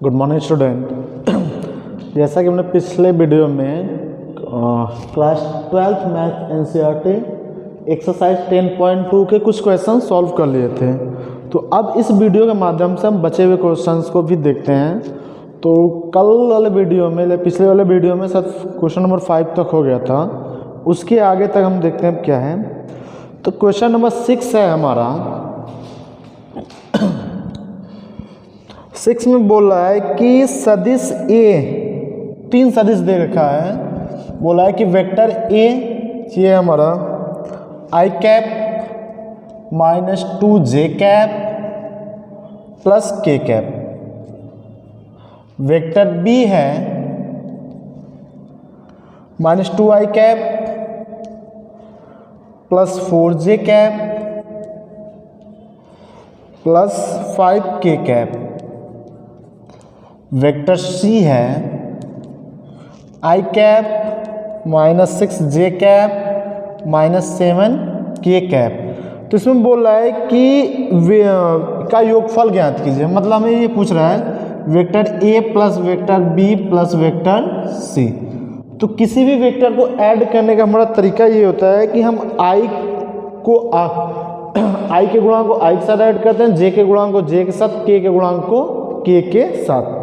Good morning student. जैसा कि हमने पिछले वीडियो में class 12th math NCERT exercise 10.2 के कुछ क्वेश्चन सॉल्व कर लिए थे। तो अब इस वीडियो के माध्यम से हम बचे हुए क्वेश्चंस को भी देखते हैं। तो कल वाले वीडियो में, पिछले वाले वीडियो में सब क्वेश्चन नंबर 5 तक हो गया था, उसके आगे तक हम देखते हैं क्या है। तो क्वेश्चन नंबर 6 है हमारा। 6 में बोल रहा है कि सदिश ए, 3 सदिश दे रखा है। बोला है कि वेक्टर ए ये हमारा I cap minus 2j cap plus K cap. Vector B है minus 2i cap plus 4j cap plus 5k cap. Vector C है I cap minus 6j cap minus 7k cap. तो इसमें बोल रहा है कि का योगफल ज्ञात कीजिए। मतलब हमें ये पूछ रहा है vector A plus vector B plus vector C. तो किसी भी वेक्टर को ऐड करने का हमारा तरीका ये होता है कि हम आई के गुणांक को आई के साथ ऐड करते हैं, जे के गुणांक को जे के साथ, के गुणांक को के साथ।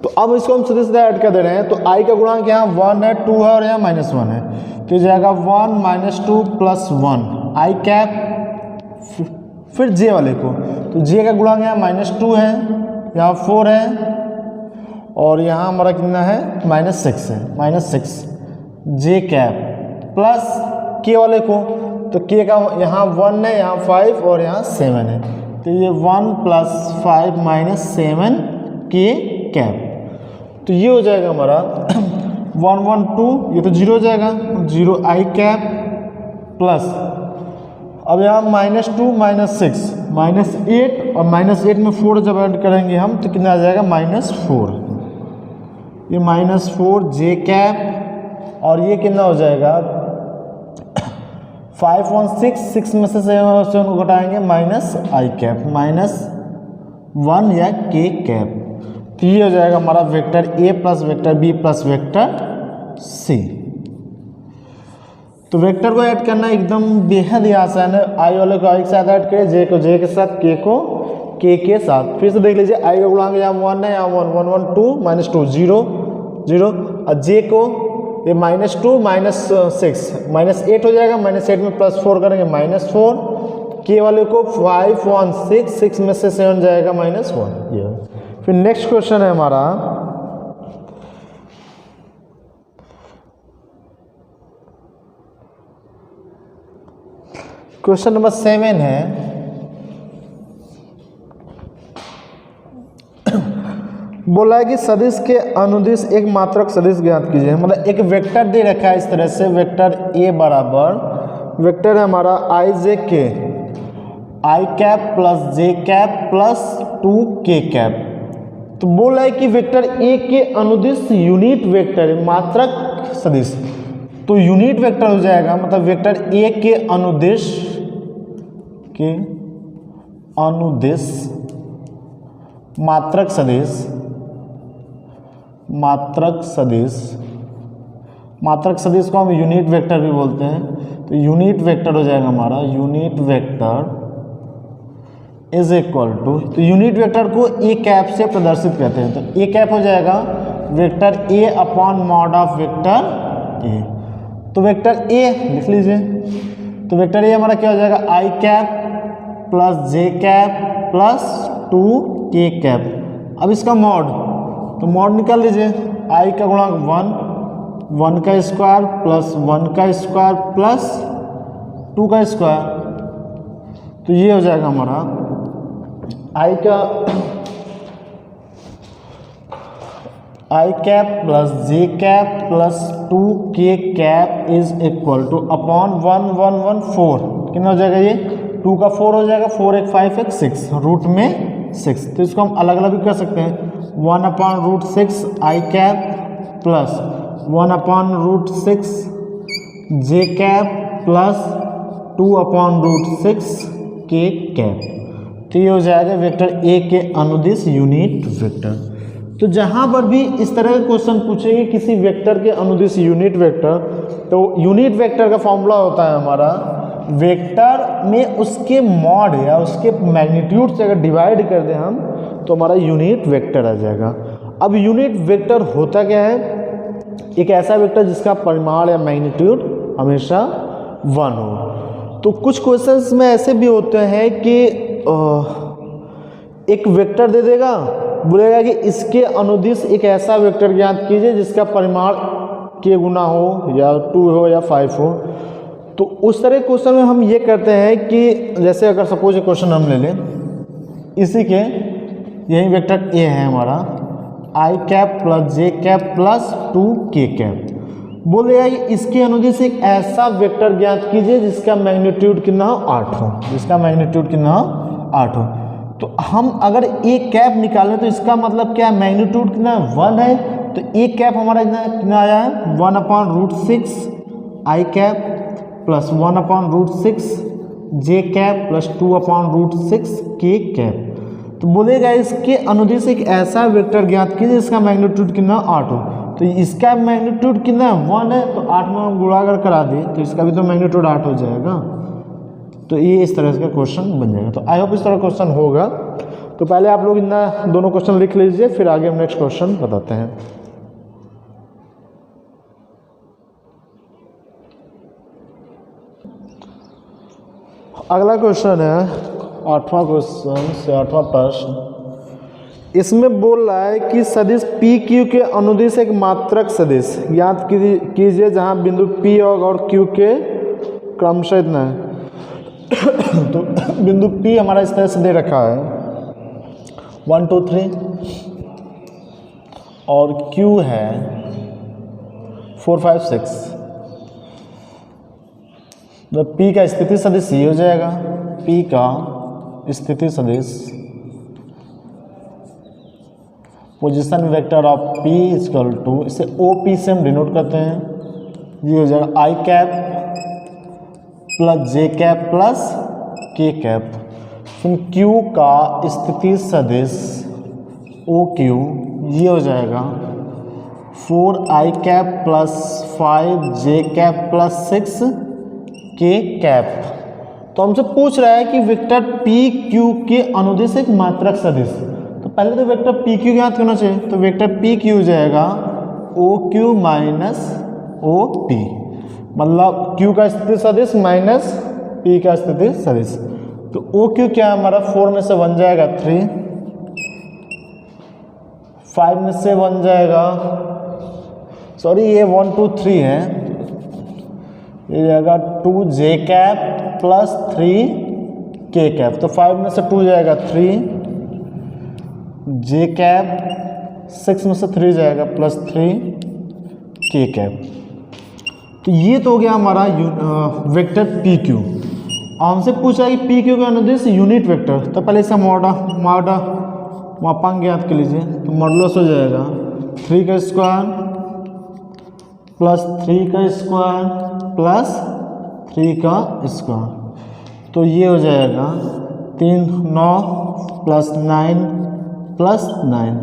तो अब इसको हम सीधे सीधे ऐड कर दे रहे हैं। तो आई का गुणांक यहाँ 1 है, 2 है और यहाँ -1 है। तो ये जाएगा 1 - 2 + 1 आई कैप, फिर जे वाले को। तो जे का गुणांक यहाँ -2 है, यहाँ 4 है और यहाँ हमारा कितना है -6 है, -6 जे कैप प्लस के वाले को। तो के का यहाँ 1 है, यहाँ 5 और यहाँ 7 है। तो ये 1 + 5 - 7 के कैप। तो ये हो जाएगा हमारा 1 1 2, ये तो 0 हो जाएगा, 0 आई कैप प्लस, अब यहाँ -2 -6 -8 और -8 में 4 जब ऐड करेंगे हम तो कितना आ जाएगा -4। ये -4 जे कैप और ये कितना हो जाएगा 5 1 6 में से 7 को घटाएंगे -i कैप -1 या k कैप। तो ये हो जाएगा हमारा vector A plus vector B plus vector C. तो वेक्टर को ऐड करना एकदम बेहद ही आसान है। आई वाले को आई के साथ ऐड करें, जे को जे के साथ, के को के साथ। फिर से देख लीजिए, आई का गुणांक यहाँ 1 है, यहाँ 1 1 1 2 -2 0 0 और जे को ये -2 -6 -8 हो जाएगा, -8 में +4 करेंगे -4। के वाले को 5 1 6 में से 7 जाएगा -1। ये फिर नेक्स्ट क्वेश्चन है हमारा क्वेश्चन नंबर 7 है। बोला है कि सदिश के अनुदिश एक मात्रक सदिश ज्ञात कीजिए। मतलब एक वेक्टर दे रखा है इस तरह से, वेक्टर ए बराबर वेक्टर है हमारा आई जे के, आई cap plus J cap plus 2k cap. तो बोला है कि वेक्टर ए के अनुदिश यूनिट वेक्टर है, मात्रक सदिश। तो यूनिट वेक्टर हो जाएगा, मतलब वेक्टर ए के अनुदिश मात्रक सदिश को हम यूनिट वेक्टर भी बोलते हैं। तो यूनिट वेक्टर हो जाएगा हमारा, unit vector is equal to, तो यूनिट वेक्टर को ए कैप से प्रदर्शित करते हैं। तो ए कैप हो जाएगा vector A upon mod of vector A. तो वेक्टर ए लिख लीजिए। तो वेक्टर ए हमारा क्या हो जाएगा आई cap plus J cap plus 2k cap. अब इसका मॉड, तो मॉड निकाल लीजिए। आई का गुणांक 1 का स्क्वायर प्लस 1 का स्क्वायर प्लस 2 का स्क्वायर। तो ये हो जाएगा हमारा I cap plus J cap plus 2k cap is equal to upon 1 1 1 4। कितना हो जाएगा ये 2 का 4 हो जाएगा, 4 1 5 1 6 रूट में 6। तो इसको हम अलग अलग भी कर सकते हैं। 1/√6 आई कैप प्लस 1/√6 जे कैप प्लस 2/√6 के कैप। तो ये हो जाएगा वेक्टर ए के अनुदिश यूनिट वेक्टर। तो जहाँ पर भी इस तरह के क्वेश्चन पूछेंगे किसी वेक्टर के अनुदिश यूनिट वेक्टर, तो यूनिट वेक्टर का फॉर्मूला होता है हमारा वेक्टर में उसके मॉड या उसके मैग्नीट्यूड से अगर डिवाइड कर दें हम तो हमारा यूनिट वेक्टर आ जाएगा। अब यूनिट वेक्टर होता क्या है, एक ऐसा वेक्टर जिसका परिमाण या मैग्नीट्यूड हमेशा 1 हो। तो कुछ क्वेश्चंस में ऐसे भी होते हैं कि एक वेक्टर दे देगा, बोलेगा कि इसके अनुदिश एक ऐसा वेक्टर ज्ञात कीजिए जिसका परिमाण k गुना हो या 2 हो या 5 हो। तो उस तरह क्वेश्चन में हम ये करते हैं कि जैसे अगर सपोज एक क्वेश्चन हम ले लें, इसी के यही वेक्टर a है हमारा i cap plus j cap plus 2k cap, बोलेगा कि इसके अनुदिश एक ऐसा वेक्टर ज्ञात कीजिए जिसका मैग्नीट्यूड कितना हो 8 हो, जिसका मैग्नीट्यूड कितना हो 8 हो। तो हम अगर ए कैप निकालें तो इसका मतलब क्या है, मैग्नीट्यूड कितना 1 है, तो ए कैप हमारा कितना आया है 1/√6 आई कैप प्लस 1/√6 जे कैप प्लस 2/√6 के कैप। तो बोलेगा इसके अनुदिश एक ऐसा वेक्टर ज्ञात कीजिए जिसका मैग्नीट्यूड कितना 8 हो। तो इसका मैग्नीट्यूड कितना 1 है, तो 8 में हम गुणा अगर करा दें तो इसका भी तो मैग्नीट्यूड 8 हो जाएगा। तो ये इस तरह का क्वेश्चन बन जाएगा। तो आई होप इस तरह क्वेश्चन होगा। तो पहले आप लोग इन दोनों क्वेश्चन लिख लीजिए, फिर आगे हम नेक्स्ट क्वेश्चन बताते हैं। अगला क्वेश्चन है 8वां क्वेश्चन से 8वां प्रश्न। इसमें बोल रहा है कि सदिश पी क्यू के अनुदिश एक मात्रक सदिश ज्ञात कीजिए जहां बिंदु पी और क्यू के क्रमशः इतना है। तो बिंदु P हमारा इस तरह से दे रखा है 1 2 3 और Q है 4 5 6। तो P का स्थिति सदिश ये हो जाएगा, P का स्थिति सदिश position vector of P equal to, इसे OP से हम डिनोट करते हैं, ये हो जाएगा I cap plus J cap plus K cap. फिर Q का स्थिति सदिश OQ ये हो जाएगा 4i cap plus 5j cap plus 6k cap. तो हमसे पूछ रहा है कि वेक्टर PQ के अनुदिश एक मात्रक सदिश। तो पहले तो वेक्टर PQ ज्ञात करना चाहिए, तो वेक्टर PQ हो जाएगा OQ माइनस OP, मतलब Q का स्थिति सदिश माइनस P का स्थिति सदिश। तो OQ क्या है हमारा 4 में से 1 जाएगा 3, 5 में से 1 जाएगा, सॉरी ये 1 2 3 है, ये जाएगा 2j cap plus 3k cap. तो 5 में से 2 जाएगा 3, j कैप 6 में से 3 जाएगा प्लस 3k कैप। तो ये तो हो गया हमारा वेक्टर PQ। हमसे पूछा है कि PQ का अनुदिश यूनिट वेक्टर, तो पहले इसका मापांक ज्ञात कर लीजिए। तो मॉडुलस हो जाएगा 3 का स्क्वायर प्लस 3 का स्क्वायर प्लस 3 का स्क्वायर। तो ये हो जाएगा 3 9 प्लस 9 प्लस 9,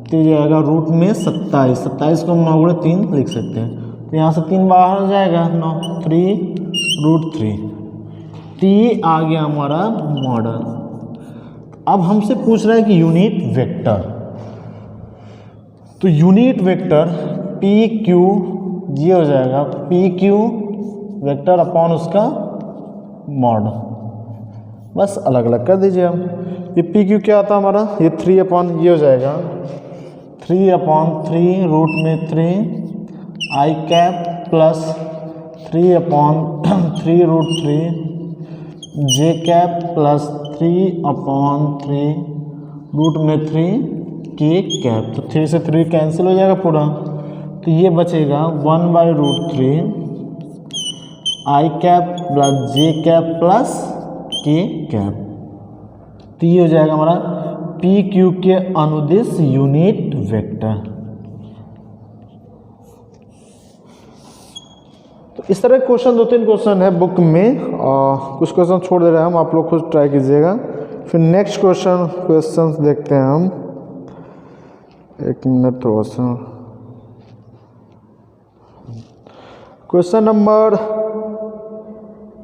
तो ये जाएगा रूट में 27। 27 को हम 9 गुणे 3 लिख सकते हैं। तो यहाँ से 3 बाहर हो जाएगा 9 3√3। तो ये आ गया हमारा मॉडल। अब हमसे पूछ रहा है कि यूनिट वेक्टर, तो यूनिट वेक्टर PQ ये हो जाएगा PQ वेक्टर अपॉन उसका मॉड, बस अलग अलग कर दीजिए हम। ये PQ क्या आता है हमारा, ये 3 अपॉन ये हो जाएगा 3/3 रूट में 3 आई कैप प्लस 3/3√3 जे कैप प्लस 3/3 रूट में 3k कैप। तो 3 से 3 कैंसिल हो जाएगा पूरा, तो ये बचेगा 1/√3 आई cap plus J cap plus k cap. तो ये हो जाएगा हमारा PQ के अनुदिश यूनिट वेक्टर। तो इस तरह क्वेश्चन 2-3 क्वेश्चन है बुक में, कुछ क्वेश्चन छोड़ दे रहे हैं हम, आप लोग खुद ट्राई कीजिएगा। फिर नेक्स्ट क्वेश्चंस देखते हैं हम। एक मिनट थोड़ा सा। क्वेश्चन नंबर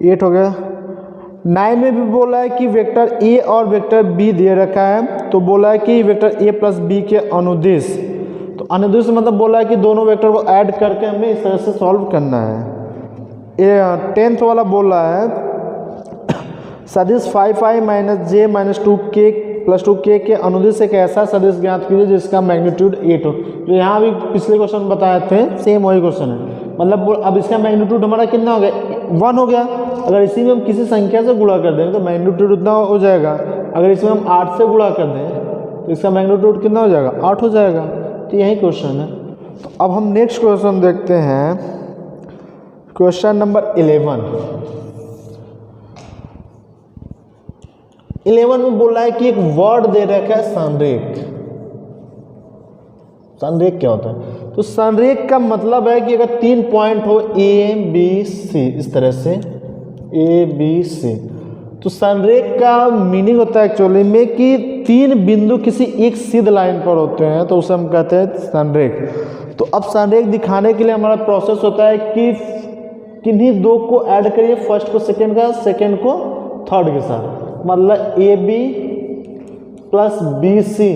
8 हो गया। 9 में भी बोला है कि वेक्टर ए और वेक्टर बी दे रखा है, तो बोला है कि वेक्टर ए प्लस बी के अनुदिश, तो अनुदिश मतलब बोला है कि दोनों वेक्टर को ऐड करके हमें इस तरह से सॉल्व करना है। ये 10th वाला बोल रहा है सदिश 5i माइनस जे माइनस 2k प्लस 2k के अनुदिश एक ऐसा सदिश ज्ञात कीजिए जिसका मैग्नीट्यूड 8 हो। तो यहाँ भी पिछले क्वेश्चन बताए थे, सेम वही क्वेश्चन है। मतलब अब इसका मैग्नीट्यूड हमारा कितना हो गया, 1 हो गया। अगर इसी में हम किसी संख्या से गुणा कर दें तो मैग्नीट्यूड उतना हो जाएगा। अगर इसमें हम 8 से गुणा कर दें तो इसका मैग्नीट्यूड कितना हो जाएगा, 8 हो जाएगा। तो यही क्वेश्चन है। तो अब हम नेक्स्ट क्वेश्चन देखते हैं, क्वेश्चन नंबर 11 में बोल रहा है कि एक वर्ड दे रखा है संरेख। संरेख क्या होता है? तो संरेख का मतलब है कि अगर 3 पॉइंट हो ए बी सी, इस तरह से ए बी सी, तो संरेख का मीनिंग होता है एक्चुअली में कि 3 बिंदु किसी एक सीध लाइन पर होते हैं, तो उसे हम कहते हैं संरेख। तो अब संरेख दिखाने के लिए हमारा प्रोसेस होता है कि किन्हीं दो को ऐड करिए, फर्स्ट को सेकेंड का, सेकेंड को थर्ड के साथ। मतलब A B plus B C,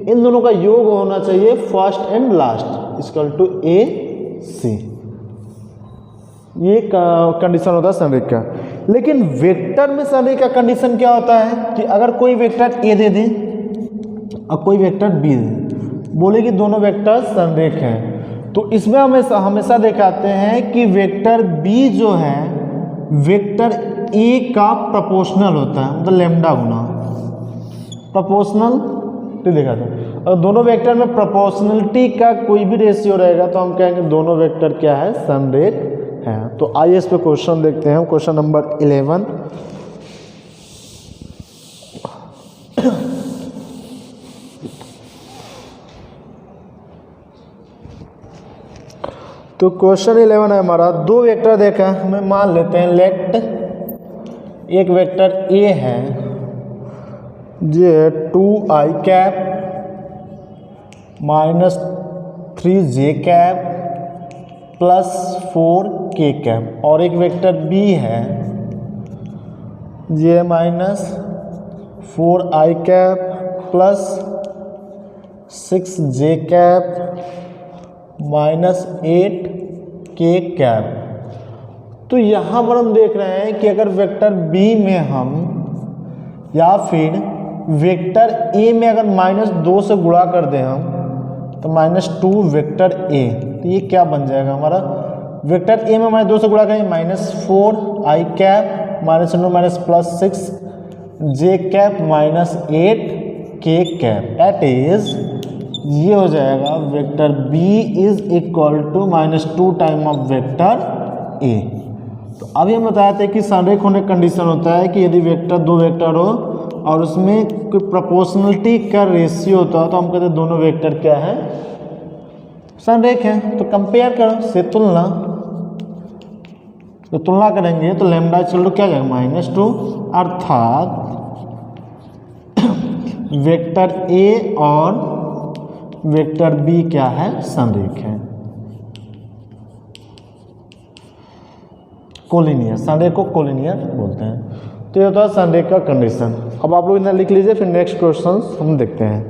इन दोनों का योग होना चाहिए first and last equal to A C. ये कंडीशन होता है संरेख का। लेकिन वेक्टर में संरेख का कंडीशन क्या होता है कि अगर कोई वेक्टर ए दे दे और कोई वेक्टर बी दे, बोले कि दोनों वेक्टर संरेख हैं, तो इसमें हमेशा दिखाते हैं कि वेक्टर बी जो है वेक्टर ए का प्रोपोर्शनल होता है, मतलब लैम्डा गुना प्रोपोर्शनलिटी दिखाते हैं। अगर दोनों वेक्टर में प्रोपोर्शनलिटी का कोई भी रेशियो रहेगा तो हम कहेंगे दोनों वेक्टर क्या है, संरेख है। तो आइए इस पे क्वेश्चन देखते हैं। क्वेश्चन नंबर 11 तो क्वेश्चन 11 है हमारा, दो वेक्टर देखा है, हमें मान लेते हैं लेट एक वेक्टर ए है, ये 2i cap minus 3j cap plus 4k cap, और एक वेक्टर बी है ये minus 4i cap plus 6j cap minus 8k cap. तो यहाँ पर हम देख रहे हैं कि अगर वेक्टर बी में हम या फिर वेक्टर ए में अगर -2 से गुणा कर दें हम, तो -2 वेक्टर ए, तो ये क्या बन जाएगा हमारा, वेक्टर ए में -2 से गुणा करें -4i cap minus minus plus 6j cap minus 8k cap. एट इज ये हो जाएगा vector B is equal to -2 time of vector A. तो अभी हम बताए थे कि संरेख होने कंडीशन होता है कि यदि वेक्टर दो वेक्टर हो और उसमें कोई प्रोपोर्शनलिटी का रेशियो होता है तो हम कहते हैं दोनों वेक्टर क्या है, संरेख है। तो कंपेयर करो से तुलना, तो तुलना करेंगे तो लैम्डा इक्वल टू क्या जाएगा -2, अर्थात वेक्टर ए और वेक्टर बी क्या है, संरेख है, कोलिनियर। संरेख को कोलिनियर बोलते हैं। तो ये होता है संरेख का कंडीशन। अब आप लोग इतना लिख लीजिए, फिर नेक्स्ट क्वेश्चन हम देखते हैं।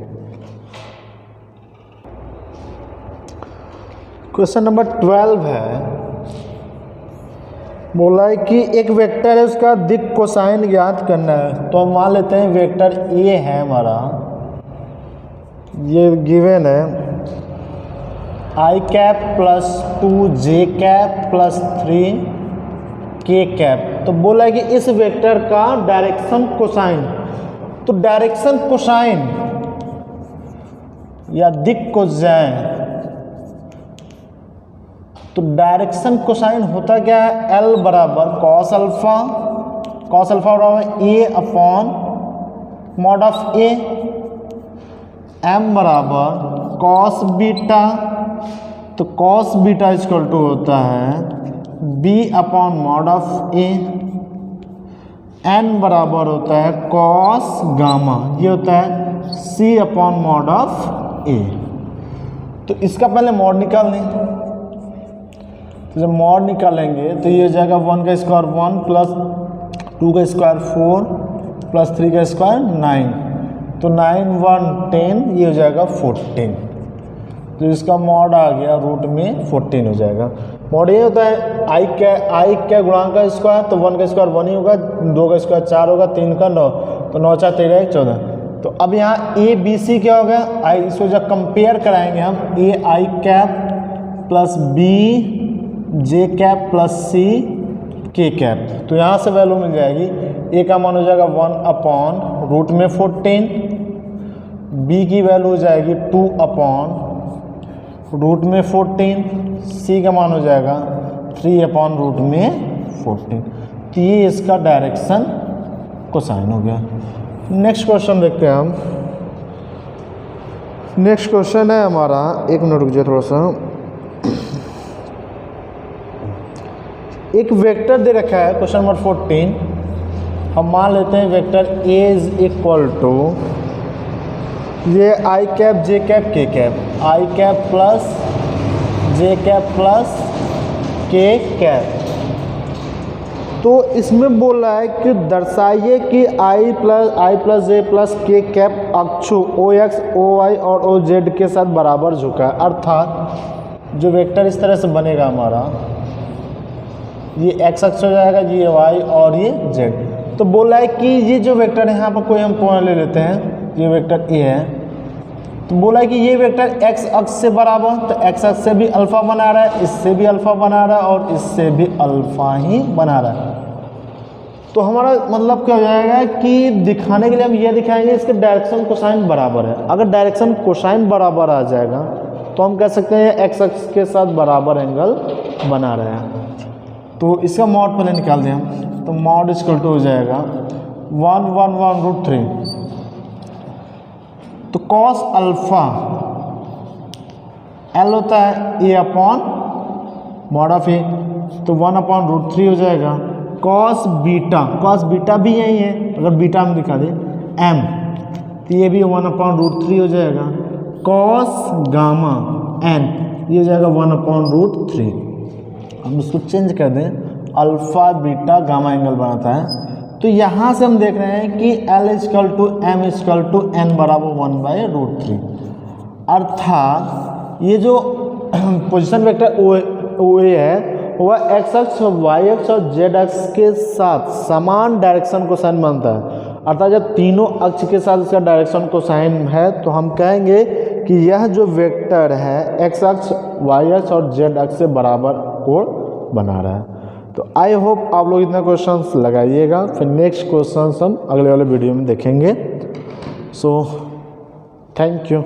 क्वेश्चन नंबर 12 है, बोला है कि एक वेक्टर है उसका दिक् कोसाइन ज्ञात करना है। तो हम मान लेते हैं वेक्टर ए है हमारा, ये गिवन है i cap plus 2j cap plus 3k cap. तो बोला है कि इस वेक्टर का डायरेक्शन कोसाइन, तो डायरेक्शन कोसाइन या दिक् कोसाइन, तो डायरेक्शन कोसाइन होता क्या है, L बराबर कॉस अल्फा, कॉस अल्फा बराबर A upon mod of A, m बराबर कॉस बीटा, तो कॉस बीटा इक्वल टू होता है b upon mod of A, n बराबर होता है कॉस गामा, ये होता है c upon mod of a। तो इसका पहले मॉड निकाल लें। तो जब मॉड निकालेंगे तो ये हो जाएगा 1 का स्क्वायर 1 प्लस 2 का स्क्वायर 4 प्लस 3 का स्क्वायर 9, तो 9 1 10, ये हो जाएगा 14। तो इसका मॉड आ गया रूट में 14 हो जाएगा। मॉड ये होता है आई क्या गुणांक का स्क्वायर, तो 1 का स्क्वायर 1 ही होगा, 2 का स्क्वायर 4 होगा, 3 का 9, तो 9 4 13 14। तो अब यहाँ ए बी सी क्या हो गया, आई, इसको जब कंपेयर कराएंगे हम, A I cap plus B J cap plus C K cap, तो यहाँ से वैल्यू मिल जाएगी। ए का मान हो जाएगा 1 अपॉन रूट में 14, बी की वैल्यू हो जाएगी 2 अपॉन रूट में 14, सी का मान हो जाएगा 3 अपॉन रूट में 14। तो ये इसका डायरेक्शन कोसाइन हो गया। नेक्स्ट क्वेश्चन देखते हैं हम। नेक्स्ट क्वेश्चन है हमारा, एक मिनट रुक जाए थोड़ा सा। एक वेक्टर दे रखा है क्वेश्चन नंबर 14। हम मान लेते हैं vector A is equal to, ये I cap J cap K cap, I cap plus J cap plus K cap. तो इसमें बोल रहा है कि दर्शाइए कि I plus J plus K cap अक्षु ओ एक्स ओ वाई और ओ जेड के साथ बराबर झुका है। अर्थात जो वेक्टर इस तरह से बनेगा हमारा, ये एक्स अक्ष हो जाएगा, ये वाई और ये जेड। तो बोल रहा है कि ये जो वेक्टर है, यहाँ पर कोई हम पॉइंट ले लेते हैं, ये वेक्टर ए है, तो बोला है कि ये वेक्टर एक्स अक्ष से बराबर, तो एक्स अक्ष से भी अल्फा बना रहा है, इससे भी अल्फा बना रहा है और इससे भी अल्फा ही बना रहा है। तो हमारा मतलब क्या हो जाएगा कि दिखाने के लिए हम ये दिखाएंगे इसके डायरेक्शन कोसाइन बराबर है। अगर डायरेक्शन कोसाइन बराबर आ जाएगा तो हम कह सकते हैं एक्स अक्ष के साथ बराबर एंगल बना रहे हैं। तो इसका मॉड पहले निकाल दें हम, तो मॉड इक्वल टू हो जाएगा 1 1 1 रूट 3। तो कॉस अल्फा एल होता है ए अपॉन मॉड ऑफ ए, तो 1 अपॉन रूट 3 हो जाएगा। कॉस बीटा भी यही है, अगर बीटा हम दिखा दें एम, तो ये भी 1 अपॉन रूट 3 हो जाएगा। कॉस गामा एन, ये हो जाएगा 1 अपॉन रूट 3। हम इसको चेंज कर दें, अल्फ़ा बीटा गामा एंगल बनाता है। तो यहाँ से हम देख रहे हैं कि L equal to M equal to N बराबर 1/√3। अर्थात ये जो पोजीशन वेक्टर ओ ए है वह एक्स अक्ष वाई अक्ष और जेड अक्ष के साथ समान डायरेक्शन कोसाइन बनता है। अर्थात जब तीनों अक्ष के साथ इसका डायरेक्शन कोसाइन है तो हम कहेंगे कि यह जो वेक्टर है एक्स अक्ष वाई अक्ष और जेड अक्ष से बराबर कोण बना रहा है। तो आई होप आप लोग इतना क्वेश्चंस लगाइएगा, फिर नेक्स्ट क्वेश्चंस हम अगले वाले वीडियो में देखेंगे। So thank you.